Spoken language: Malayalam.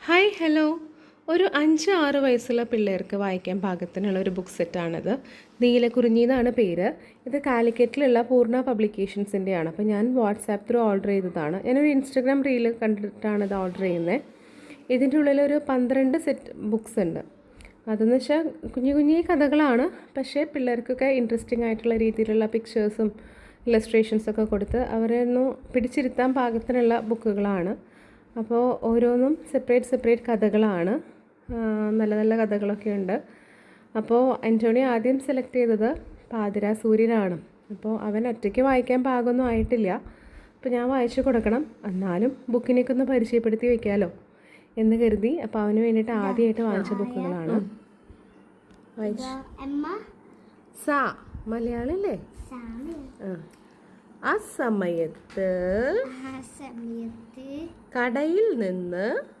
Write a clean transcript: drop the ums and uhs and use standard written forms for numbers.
ഹായ് ഹലോ ഒരു 5-6 വയസ്സുള്ള പിള്ളേർക്ക് വായിക്കാൻ പാകത്തിനുള്ള ഒരു ബുക്ക് സെറ്റാണിത്. നീലക്കുറിഞ്ഞി എന്നാണ് പേര്. ഇത് കാലിക്കറ്റിലുള്ള പൂർണ്ണ പബ്ലിക്കേഷൻസിൻ്റെയാണ്. അപ്പോൾ ഞാൻ വാട്സാപ്പ് ത്രൂ ഓർഡർ ചെയ്തതാണ്. ഞാനൊരു ഇൻസ്റ്റഗ്രാം റീൽ കണ്ടിട്ടാണ് ഇത് ഓർഡർ ചെയ്യുന്നത്. ഇതിൻ്റെ ഉള്ളിലൊരു 12 സെറ്റ് ബുക്സ് ഉണ്ട്. അതെന്ന് വെച്ചാൽ കുഞ്ഞു കുഞ്ഞു കഥകളാണ്, പക്ഷേ പിള്ളേർക്കൊക്കെ ഇൻട്രസ്റ്റിംഗ് ആയിട്ടുള്ള രീതിയിലുള്ള പിക്ചേഴ്സും ഇലസ്ട്രേഷൻസൊക്കെ കൊടുത്ത് അവരെ ഒന്ന് പിടിച്ചിരുത്താൻ പാകത്തിനുള്ള ബുക്കുകളാണ്. അപ്പോൾ ഓരോന്നും സെപ്പറേറ്റ് കഥകളാണ്. നല്ല നല്ല കഥകളൊക്കെ ഉണ്ട്. അപ്പോൾ ആൻ്റോണി ആദ്യം സെലക്ട് ചെയ്തത് പാതിരാ സൂര്യനാണ്. അപ്പോൾ അവൻ ഒറ്റയ്ക്ക് വായിക്കാൻ പാകമൊന്നും ആയിട്ടില്ല. അപ്പോൾ ഞാൻ വായിച്ചു കൊടുക്കണം, എന്നാലും ബുക്കിനേക്ക് ഒന്ന് പരിചയപ്പെടുത്തി വയ്ക്കാമല്ലോ എന്ന് കരുതി. അപ്പോൾ അവന് വേണ്ടിയിട്ട് ആദ്യമായിട്ട് വാങ്ങിച്ച ബുക്കുകളാണ്. സാ മലയാളല്ലേ? ആ സമയത്ത് കടയിൽ നിന്ന്